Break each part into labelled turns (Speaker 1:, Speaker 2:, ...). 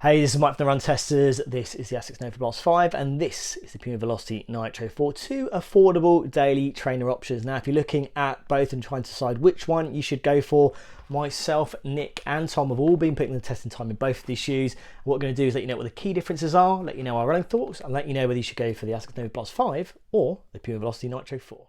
Speaker 1: Hey, this is Mike from the Run Testers. This is the Asics Novablast 5, and this is the Puma Velocity Nitro for two affordable daily trainer options. Now, if you're looking at both and trying to decide which one you should go for, myself, Nick, and Tom have all been putting the testing time in both of these shoes. What we're going to do is let you know what the key differences are, let you know our running thoughts, and let you know whether you should go for the Asics Novablast 5 or the Puma Velocity Nitro 4.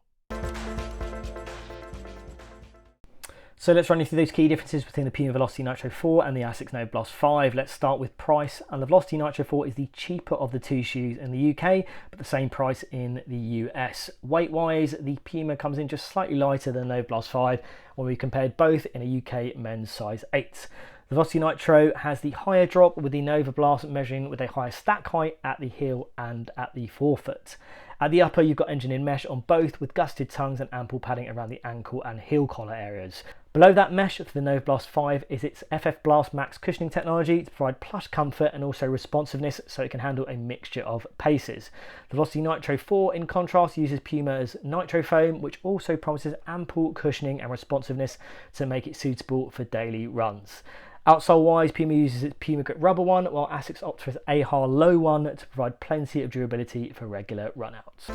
Speaker 1: So let's run you through those key differences between the Puma Velocity Nitro 4 and the Asics Novablast 5. Let's start with price, and the Velocity Nitro 4 is the cheaper of the two shoes in the UK, but the same price in the US. Weight-wise, the Puma comes in just slightly lighter than the Novablast 5 when we compared both in a UK men's size 8. The Velocity Nitro has the higher drop, with the Novablast measuring with a higher stack height at the heel and at the forefoot. At the upper, you've got engineered mesh on both, with gusseted tongues and ample padding around the ankle and heel collar areas. Below that mesh for the Novablast 5 is its FF Blast Max cushioning technology to provide plush comfort and also responsiveness, so it can handle a mixture of paces. The Velocity Nitro 4, in contrast, uses Puma's Nitro foam, which also promises ample cushioning and responsiveness to make it suitable for daily runs. Outsole wise, Puma uses its Puma Grip rubber one, while Asics opts for its AHA low one to provide plenty of durability for regular runouts.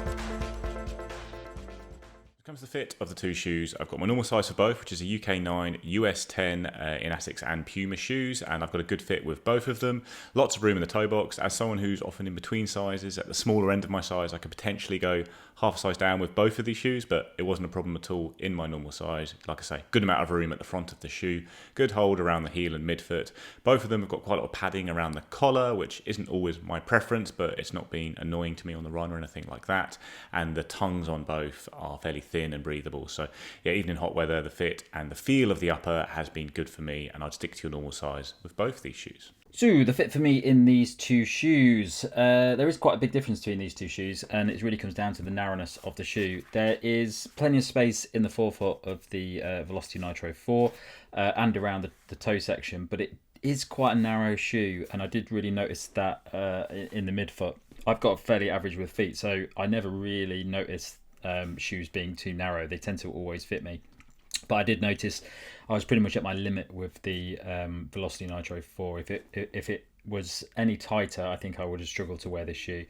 Speaker 2: Comes the fit of the two shoes. I've got my normal size for both, which is a UK 9, US 10 in Asics and Puma shoes, and I've got a good fit with both of them. Lots of room in the toe box. As someone who's often in between sizes, at the smaller end of my size, I could potentially go half a size down with both of these shoes, but it wasn't a problem at all in my normal size. Like I say, good amount of room at the front of the shoe, good hold around the heel and midfoot. Both of them have got quite a lot of padding around the collar, which isn't always my preference, but it's not been annoying to me on the run or anything like that. And the tongues on both are fairly thin and breathable. So yeah, even in hot weather, the fit and the feel of the upper has been good for me, and I'd stick to your normal size with both these shoes.
Speaker 3: So the fit for me in these two shoes, there is quite a big difference between these two shoes, and it really comes down to the narrowness of the shoe. There is plenty of space in the forefoot of the Velocity Nitro 4 and around the toe section, but it is quite a narrow shoe, and I did really notice that in the midfoot. I've got a fairly average width feet, so I never really noticed shoes being too narrow. They tend to always fit me. But I did notice I was pretty much at my limit with the Velocity Nitro 4. If it was any tighter, I think I would have struggled to wear this shoe.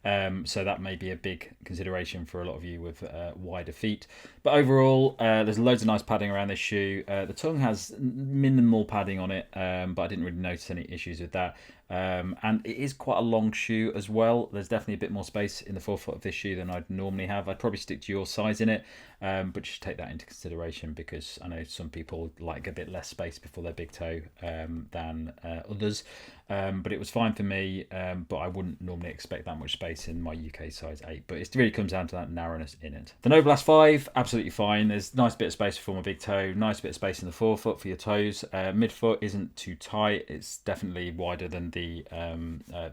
Speaker 3: So that may be a big consideration for a lot of you with wider feet. But overall, there's loads of nice padding around this shoe. The tongue has minimal padding on it, but I didn't really notice any issues with that. And it is quite a long shoe as well. There's definitely a bit more space in the forefoot of this shoe than I'd normally have. I'd probably stick to your size in it, but just take that into consideration, because I know some people like a bit less space before their big toe than others. But it was fine for me, but I wouldn't normally expect that much space in my UK size 8. But it really comes down to that narrowness in it. The Novablast 5, absolutely fine. There's a nice bit of space for my big toe, nice bit of space in the forefoot for your toes. Midfoot isn't too tight. It's definitely wider than the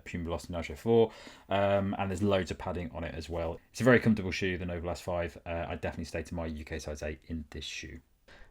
Speaker 3: Puma Velocity Nitro 4, and there's loads of padding on it as well. It's a very comfortable shoe, the Novablast 5. I'd definitely stay to my UK size 8 in this shoe.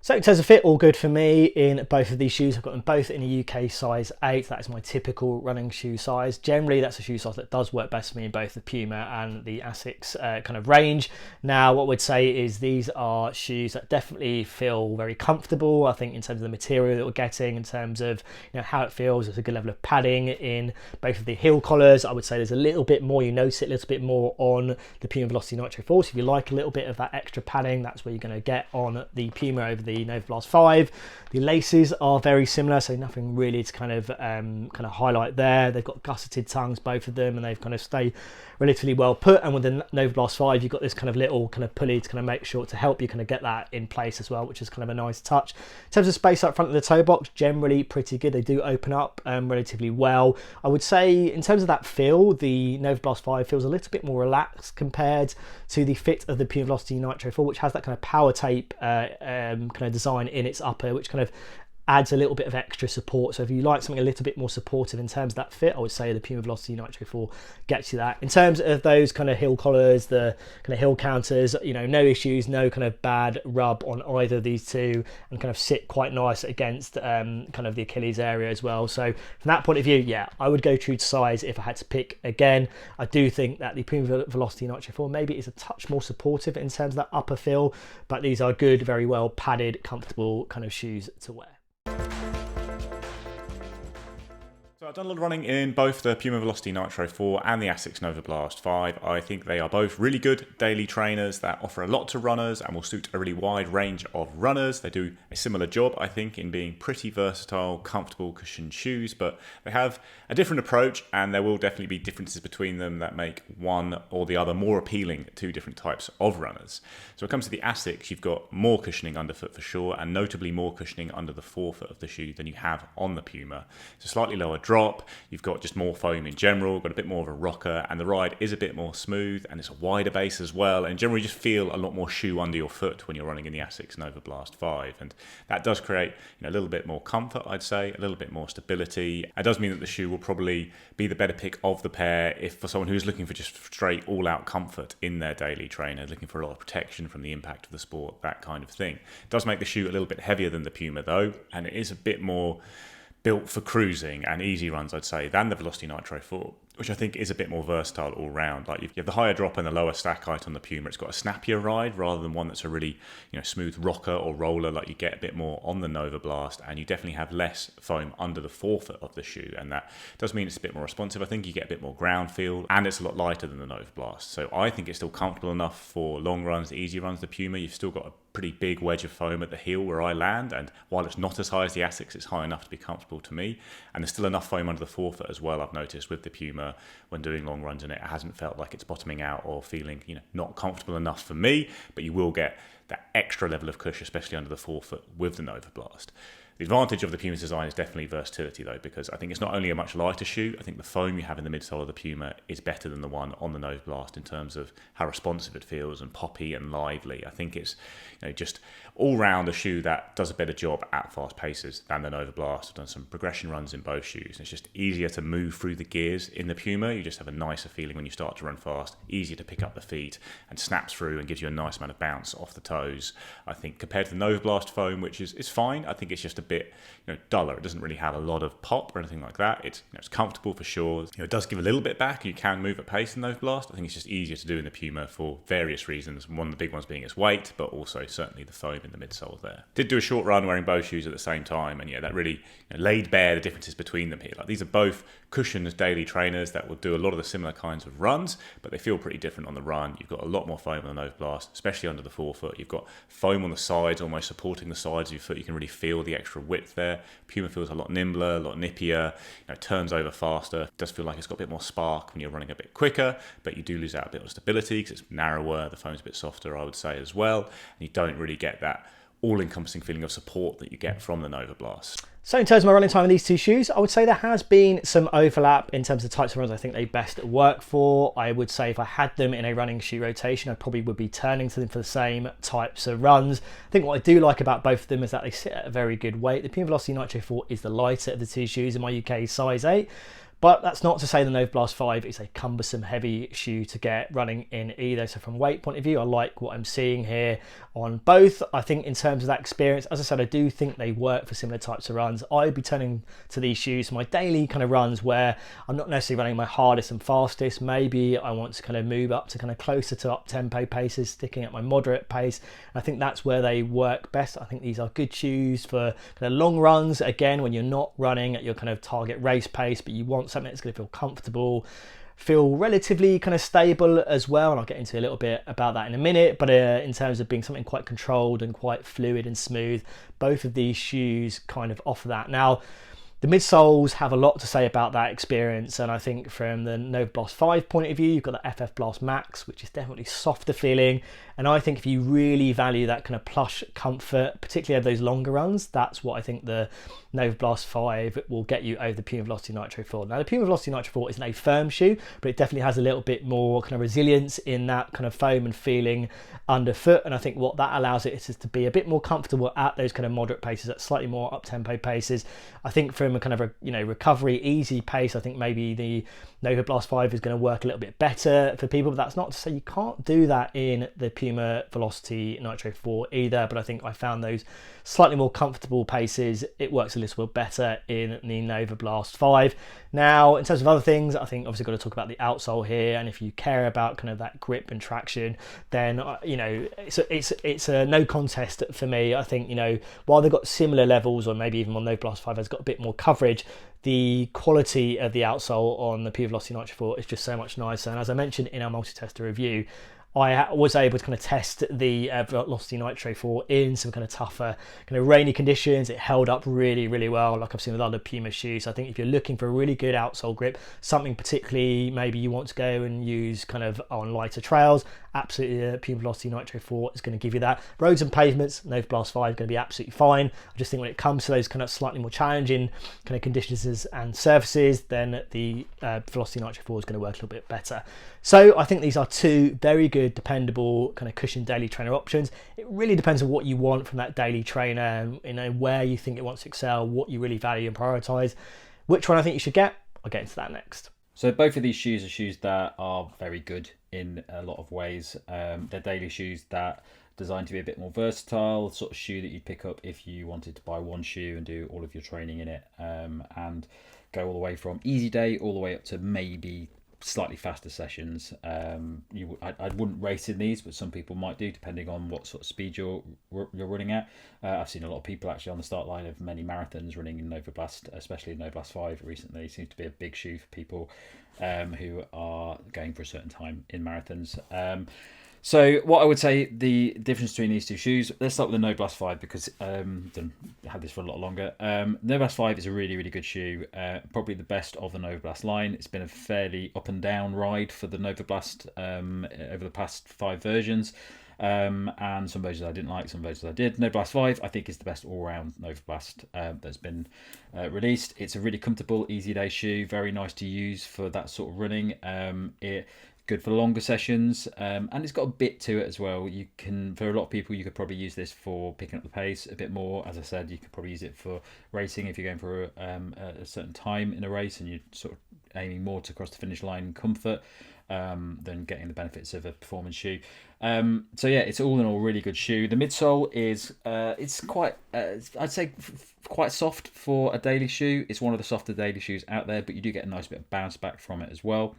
Speaker 1: So in terms of fit, all good for me in both of these shoes. I've got them both in a UK size 8. That is my typical running shoe size. Generally, that's a shoe size that does work best for me in both the Puma and the Asics kind of range. Now, what we'd say is these are shoes that definitely feel very comfortable. I think in terms of the material that we're getting, in terms of how it feels, there's a good level of padding in both of the heel collars. I would say there's a little bit more, you notice it a little bit more on the Puma Velocity Nitro 4. So if you like a little bit of that extra padding, that's where you're going to get on the Puma over the Novablast 5. The laces are very similar, so nothing really to kind of highlight there. They've got gusseted tongues, both of them, and they've kind of stay relatively well put. And with the Novablast 5, you've got this kind of little kind of pulley to kind of make sure to help you kind of get that in place as well, which is kind of a nice touch. In terms of space up front of the toe box, generally pretty good. They do open up relatively well. I would say in terms of that feel, the Novablast 5 feels a little bit more relaxed compared to the fit of the Puma Velocity Nitro 4, which has that kind of power tape kind of design in its upper, which kind of adds a little bit of extra support. So if you like something a little bit more supportive in terms of that fit, I would say the Puma Velocity Nitro 4 gets you that. In terms of those kind of heel collars, the kind of heel counters, no issues, no kind of bad rub on either of these two, and kind of sit quite nice against kind of the Achilles area as well. So from that point of view, yeah, I would go true to size if I had to pick again. I do think that the Puma Velocity Nitro 4 maybe is a touch more supportive in terms of that upper feel, but these are good, very well padded, comfortable kind of shoes to wear.
Speaker 2: So I've done a lot of running in both the Puma Velocity Nitro 4 and the Asics Novablast 5. I think they are both really good daily trainers that offer a lot to runners and will suit a really wide range of runners. They do a similar job, I think, in being pretty versatile, comfortable cushioned shoes, but they have a different approach, and there will definitely be differences between them that make one or the other more appealing to different types of runners. So when it comes to the Asics, you've got more cushioning underfoot for sure, and notably more cushioning under the forefoot of the shoe than you have on the Puma. It's a slightly lower drop, you've got just more foam in general, got a bit more of a rocker, and the ride is a bit more smooth, and it's a wider base as well, and generally you just feel a lot more shoe under your foot when you're running in the Asics Novablast 5, and that does create a little bit more comfort, I'd say, a little bit more stability. It does mean that the shoe will probably be the better pick of the pair if for someone who's looking for just straight all-out comfort in their daily trainer, looking for a lot of protection from the impact of the sport, that kind of thing. It does make the shoe a little bit heavier than the Puma though, and it is a bit more built for cruising and easy runs, I'd say, than the Velocity Nitro 4, which I think is a bit more versatile all round. Like you have the higher drop and the lower stack height on the Puma. It's got a snappier ride rather than one that's a really smooth rocker or roller like you get a bit more on the Novablast, and you definitely have less foam under the forefoot of the shoe, and that does mean it's a bit more responsive. I think you get a bit more ground feel, and it's a lot lighter than the Novablast. So I think it's still comfortable enough for long runs, easy runs. The Puma, you've still got a pretty big wedge of foam at the heel where I land, and while it's not as high as the Asics, it's high enough to be comfortable to me, and there's still enough foam under the forefoot as well, I've noticed, with the Puma when doing long runs, and it hasn't felt like it's bottoming out or feeling not comfortable enough for me, but you will get that extra level of cushion, especially under the forefoot with the Novablast. The advantage of the Puma's design is definitely versatility though, because I think it's not only a much lighter shoe, I think the foam you have in the midsole of the Puma is better than the one on the Novablast in terms of how responsive it feels and poppy and lively. I think it's just all round a shoe that does a better job at fast paces than the Novablast. I've done some progression runs in both shoes. It's just easier to move through the gears in the Puma. You just have a nicer feeling when you start to run fast, easier to pick up the feet and snaps through and gives you a nice amount of bounce off the toes. I think compared to the Novablast foam, which is fine, I think it's just a bit duller. It doesn't really have a lot of pop or anything like that. It's it's comfortable for sure. It does give a little bit back. You can move at pace in Novablast. I think it's just easier to do in the Puma for various reasons. One of the big ones being its weight, but also certainly the foam in the midsole there. Did do a short run wearing both shoes at the same time, and that really laid bare the differences between them here. Like these are both cushioned daily trainers that will do a lot of the similar kinds of runs, but they feel pretty different on the run. You've got a lot more foam on the Novablast, especially under the forefoot. You've got foam on the sides, almost supporting the sides of your foot. You can really feel the extra width there. Puma feels a lot nimbler, a lot nippier, turns over faster. It does feel like it's got a bit more spark when you're running a bit quicker, but you do lose out a bit of stability because it's narrower, the foam's a bit softer, I would say, as well, and you don't really get that all-encompassing feeling of support that you get from the Novablast.
Speaker 1: So in terms of my running time in these two shoes, I would say there has been some overlap in terms of the types of runs I think they best work for. I would say if I had them in a running shoe rotation, I probably would be turning to them for the same types of runs. I think what I do like about both of them is that they sit at a very good weight. The Puma Velocity Nitro 4 is the lighter of the two shoes in my UK size 8. But that's not to say the Novablast 5 is a cumbersome, heavy shoe to get running in either. So from weight point of view, I like what I'm seeing here on both. I think in terms of that experience, as I said, I do think they work for similar types of runs. I'd be turning to these shoes for my daily kind of runs where I'm not necessarily running my hardest and fastest. Maybe I want to kind of move up to kind of closer to up-tempo paces, sticking at my moderate pace. And I think that's where they work best. I think these are good shoes for kind of long runs. Again, when you're not running at your kind of target race pace, but you want something that's going to feel comfortable, feel relatively kind of stable as well, and I'll get into a little bit about that in a minute, but in terms of being something quite controlled and quite fluid and smooth, both of these shoes kind of offer that. Now, the midsoles have a lot to say about that experience, and I think from the Novablast 5 point of view, you've got the FF Blast Max, which is definitely softer feeling, and I think if you really value that kind of plush comfort, particularly over those longer runs, that's what I think the Novablast 5 will get you over the Puma Velocity Nitro 4. Now, the Puma Velocity Nitro 4 isn't a firm shoe, but it definitely has a little bit more kind of resilience in that kind of foam and feeling underfoot, and I think what that allows it is to be a bit more comfortable at those kind of moderate paces, at slightly more up-tempo paces. I think from a kind of a recovery easy pace, I think maybe the Novablast 5 is going to work a little bit better for people, but that's not to say you can't do that in the Puma Velocity Nitro 4 either, but I think I found those slightly more comfortable paces, it works a little bit better in the Novablast 5. Now, in terms of other things, I think obviously got to talk about the outsole here, and if you care about kind of that grip and traction, then it's a no contest for me. I think while they've got similar levels, or maybe even on Novablast 5 has got a bit more coverage, the quality of the outsole on the Puma Velocity Nitro 4 is just so much nicer. And as I mentioned in our multi-tester review, I was able to kind of test the Velocity Nitro 4 in some kind of tougher, kind of rainy conditions. It held up really, really well, like I've seen with other Puma shoes. I think if you're looking for a really good outsole grip, something particularly maybe you want to go and use kind of on lighter trails, absolutely the Puma Velocity Nitro 4 is going to give you that. Roads and pavements, Novablast 5 going to be absolutely fine. I just think when it comes to those kind of slightly more challenging kind of conditions and surfaces, then the Velocity Nitro 4 is going to work a little bit better. So I think these are two very good, dependable kind of cushion daily trainer options. It really depends on what you want from that daily trainer, and where you think it wants to excel, what you really value and prioritize. Which one I think you should get, I'll get into that next.
Speaker 3: So both of these shoes are shoes that are very good in a lot of ways. They're daily shoes that are designed to be a bit more versatile, the sort of shoe that you'd pick up if you wanted to buy one shoe and do all of your training in it, and go all the way from easy day all the way up to maybe slightly faster sessions. I wouldn't race in these, but some people might do, depending on what sort of speed you're running at. I've seen a lot of people actually on the start line of many marathons running in Novablast, especially in Novablast 5 recently. It seems to be a big shoe for people who are going for a certain time in marathons. So what I would say the difference between these two shoes, let's start with the Novablast 5 because I've had this for a lot longer. Novablast 5 is a really, really good shoe, probably the best of the Novablast line. It's been a fairly up and down ride for the Novablast over the past 5 versions. And some versions I didn't like, some versions I did. Novablast 5 I think is the best all-round Novablast that's been released. It's a really comfortable, easy day shoe, very nice to use for that sort of running. Good for longer sessions, and it's got a bit to it as well. You can, for a lot of people, you could probably use this for picking up the pace a bit more. As I said, you could probably use it for racing if you're going for a certain time in a race and you're sort of aiming more to cross the finish line in comfort than getting the benefits of a performance shoe. So yeah, it's all in all a really good shoe. The midsole is it's quite I'd say quite soft for a daily shoe. It's one of the softer daily shoes out there, but you do get a nice bit of bounce back from it as well.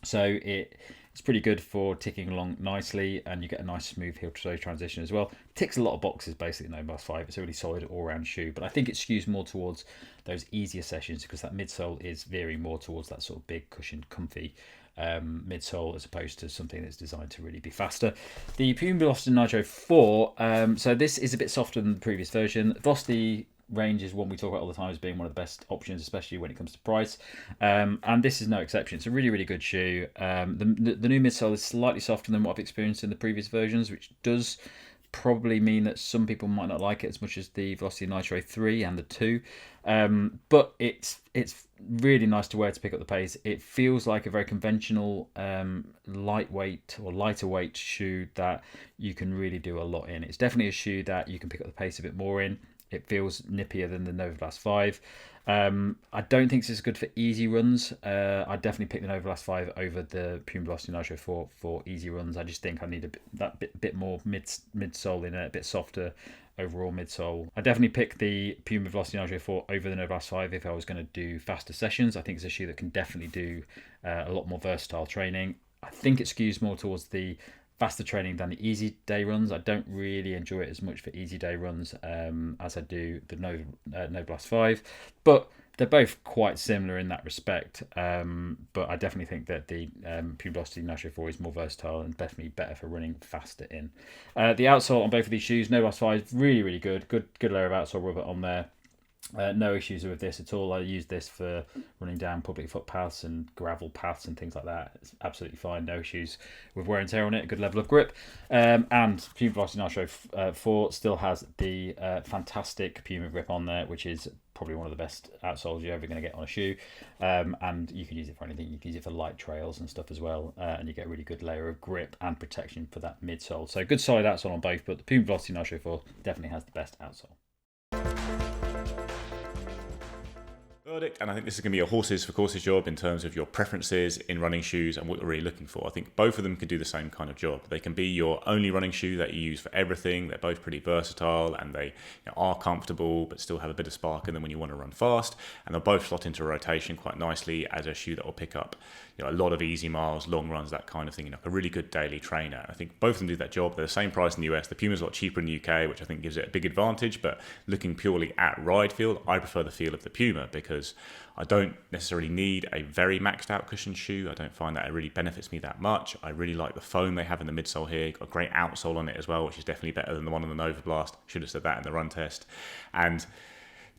Speaker 3: So it's pretty good for ticking along nicely, and you get a nice smooth heel to toe transition as well. Ticks a lot of boxes basically in Novablast 5. It's a really solid all-round shoe, but I think it skews more towards those easier sessions because that midsole is veering more towards that sort of big cushioned comfy midsole as opposed to something that's designed to really be faster. The Puma Velocity Nitro 4, so this is a bit softer than the previous version. Velocity range is one we talk about all the time as being one of the best options, especially when it comes to price, and this is no exception. It's a really, really good shoe. The new midsole is slightly softer than what I've experienced in the previous versions, which does probably mean that some people might not like it as much as the Velocity Nitro 3 and the 2, but it's really nice to wear to pick up the pace. It feels like a very conventional lightweight or lighter weight shoe that you can really do a lot in. It's definitely a shoe that you can pick up the pace a bit more in. It feels nippier than the Novablast 5. I don't think this is good for easy runs. I'd definitely pick the Novablast 5 over the Puma Velocity Nitro 4 for easy runs. I just think I need that bit more midsole in it, a bit softer overall midsole. I definitely pick the Puma Velocity Nitro 4 over the Novablast 5 if I was going to do faster sessions. I think it's a shoe that can definitely do a lot more versatile training. I think it skews more towards the faster training than the easy day runs. I don't really enjoy it as much for easy day runs as I do the Novablast 5, but they're both quite similar in that respect. But I definitely think that the Puma Velocity Nitro 4 is more versatile and definitely better for running faster in. The outsole on both of these shoes, Novablast 5, really, really good layer of outsole rubber on there. No issues with this at all. I use this for running down public footpaths and gravel paths and things like that. It's absolutely fine. No issues with wear and tear on it. A good level of grip. And Puma Velocity Nitro 4 still has the fantastic Puma grip on there, which is probably one of the best outsoles you're ever going to get on a shoe. And you can use it for anything. You can use it for light trails and stuff as well. And you get a really good layer of grip and protection for that midsole. So good solid outsole on both, but the Puma Velocity Nitro 4 definitely has the best outsole.
Speaker 2: verdict, and I think this is going to be a horses for courses job in terms of your preferences in running shoes and what you're really looking for. I think both of them can do the same kind of job. They can be your only running shoe that you use for everything. They're both pretty versatile, and they are comfortable but still have a bit of spark in them when you want to run fast, and they'll both slot into rotation quite nicely as a shoe that will pick up a lot of easy miles, long runs, that kind of thing. A really good daily trainer. I think both of them do that job. They're the same price in the US. The Puma's a lot cheaper in the UK, which I think gives it a big advantage, but looking purely at ride feel, I prefer the feel of the Puma because I don't necessarily need a very maxed out cushion shoe. I don't find that it really benefits me that much. I really like the foam they have in the midsole here. Got a great outsole on it as well, which is definitely better than the one on the Novablast. Should have said that in the run test. And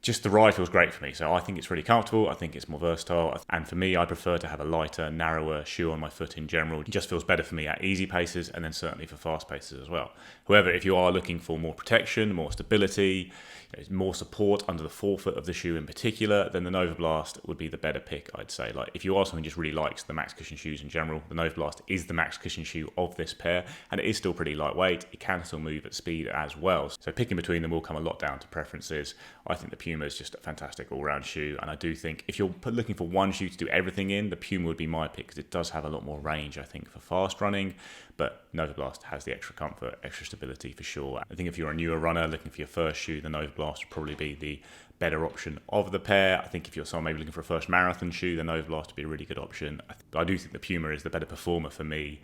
Speaker 2: just the ride feels great for me. So I think it's really comfortable. I think it's more versatile. And for me, I prefer to have a lighter, narrower shoe on my foot in general. It just feels better for me at easy paces and then certainly for fast paces as well. However, if you are looking for more protection, more stability, more support under the forefoot of the shoe in particular, then the Novablast would be the better pick, I'd say. Like if you are someone who just really likes the max cushion shoes in general, the Novablast is the max cushion shoe of this pair, and it is still pretty lightweight. It can still move at speed as well. So picking between them will come a lot down to preferences. I think the Puma is just a fantastic all-round shoe, and I do think if you're looking for one shoe to do everything in, the Puma would be my pick because it does have a lot more range, I think, for fast running. But Novablast has the extra comfort, extra stability for sure. I think if you're a newer runner looking for your first shoe, the Novablast would probably be the better option of the pair. I think if you're someone maybe looking for a first marathon shoe, the Novablast would be a really good option. I do think the Puma is the better performer for me,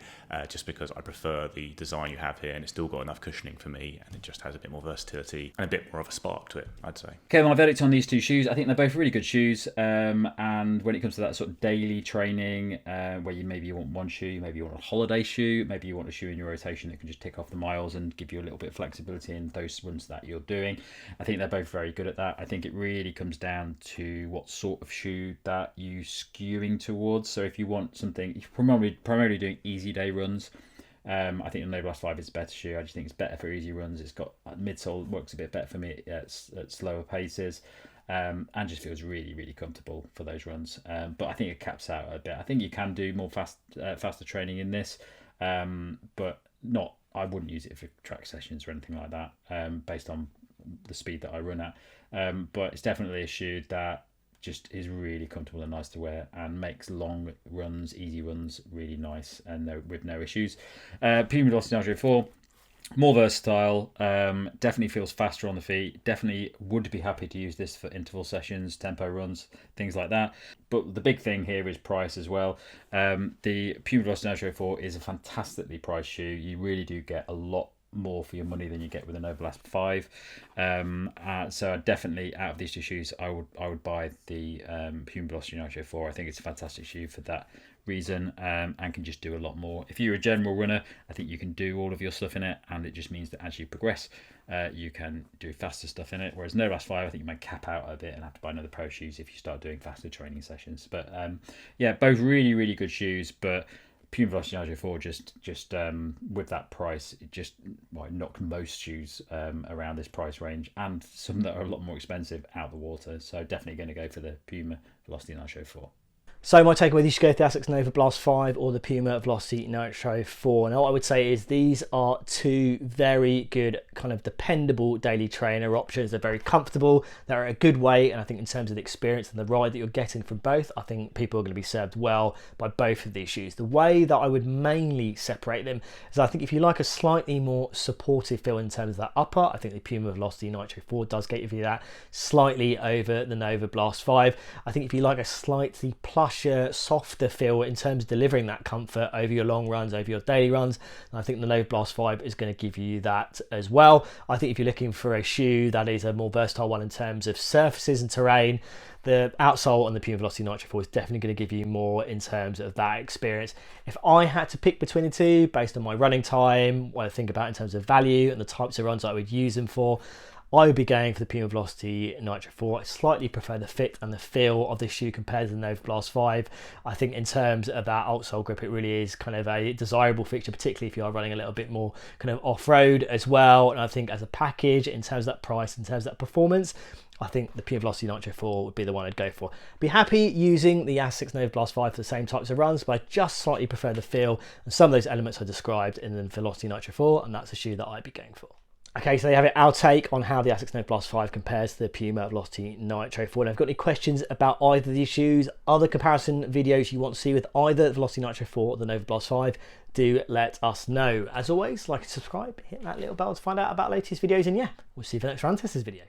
Speaker 2: just because I prefer the design you have here, and it's still got enough cushioning for me, and it just has a bit more versatility and a bit more of a spark to it, I'd say.
Speaker 3: Okay, my verdict on these two shoes, I think they're both really good shoes, and when it comes to that sort of daily training, where maybe you want one shoe, maybe you want a holiday shoe, maybe you want a shoe in your rotation that can just tick off the miles and give you a little bit of flexibility in those runs that you're doing, I think they're both very good at that. I think it really comes down to what sort of shoe that you skewing towards. So if you want something, if you're primarily doing easy day runs, I think the Novablast 5 is a better shoe. I just think it's better for easy runs. It's got midsole, works a bit better for me at slower paces, and just feels really, really comfortable for those runs. But I think it caps out a bit. I think you can do more faster training in this, but not. I wouldn't use it for track sessions or anything like that, based on the speed that I run at. But it's definitely a shoe that just is really comfortable and nice to wear and makes long runs, easy runs really nice and with no issues. Puma Velocity Nitro 4, more versatile, definitely feels faster on the feet, definitely would be happy to use this for interval sessions, tempo runs, things like that. But the big thing here is price as well. The Puma Velocity Nitro 4 is a fantastically priced shoe. You really do get a lot more for your money than you get with a Novablast 5. So definitely out of these two shoes, I would buy the Puma Velocity Nitro 4. I think it's a fantastic shoe for that reason, and can just do a lot more. If you're a general runner, I think you can do all of your stuff in it, and it just means that as you progress, you can do faster stuff in it. Whereas Novablast 5, I think you might cap out a bit and have to buy another pair of shoes if you start doing faster training sessions. But yeah, both really, really good shoes, but Puma Velocity Nitro 4 just with that price, it just knocked most shoes around this price range, and some that are a lot more expensive out the water. So definitely going to go for the Puma Velocity Nitro 4.
Speaker 1: So my takeaway, you should go with the Asics Novablast 5 or the Puma Velocity Nitro 4. Now what I would say is these are two very good kind of dependable daily trainer options. They're very comfortable, they're a good weight, and I think in terms of the experience and the ride that you're getting from both, I think people are going to be served well by both of these shoes. The way that I would mainly separate them is I think if you like a slightly more supportive feel in terms of that upper, I think the Puma Velocity Nitro 4 does give you that slightly over the Novablast 5. I think if you like a slightly plush, softer feel in terms of delivering that comfort over your long runs, over your daily runs, and I think the Novablast 5 is going to give you that as well. I think if you're looking for a shoe that is a more versatile one in terms of surfaces and terrain, the outsole on the Puma Velocity Nitro 4 is definitely going to give you more in terms of that experience. If I had to pick between the two based on my running time, what I think about in terms of value and the types of runs I would use them for, I would be going for the Puma Velocity Nitro 4. I slightly prefer the fit and the feel of this shoe compared to the Novablast 5. I think in terms of that outsole grip, it really is kind of a desirable feature, particularly if you are running a little bit more kind of off-road as well. And I think as a package, in terms of that price, in terms of that performance, I think the Puma Velocity Nitro 4 would be the one I'd go for. Be happy using the Asics Novablast 5 for the same types of runs, but I just slightly prefer the feel and some of those elements I described in the Velocity Nitro 4, and that's a shoe that I'd be going for. Okay, so there you have it, our take on how the Asics Novablast 5 compares to the Puma Velocity Nitro 4. Now, if you've got any questions about either of these shoes, other comparison videos you want to see with either the Velocity Nitro 4 or the Novablast 5, do let us know. As always, like and subscribe, hit that little bell to find out about latest videos, and yeah, we'll see you for the next Run Testers video.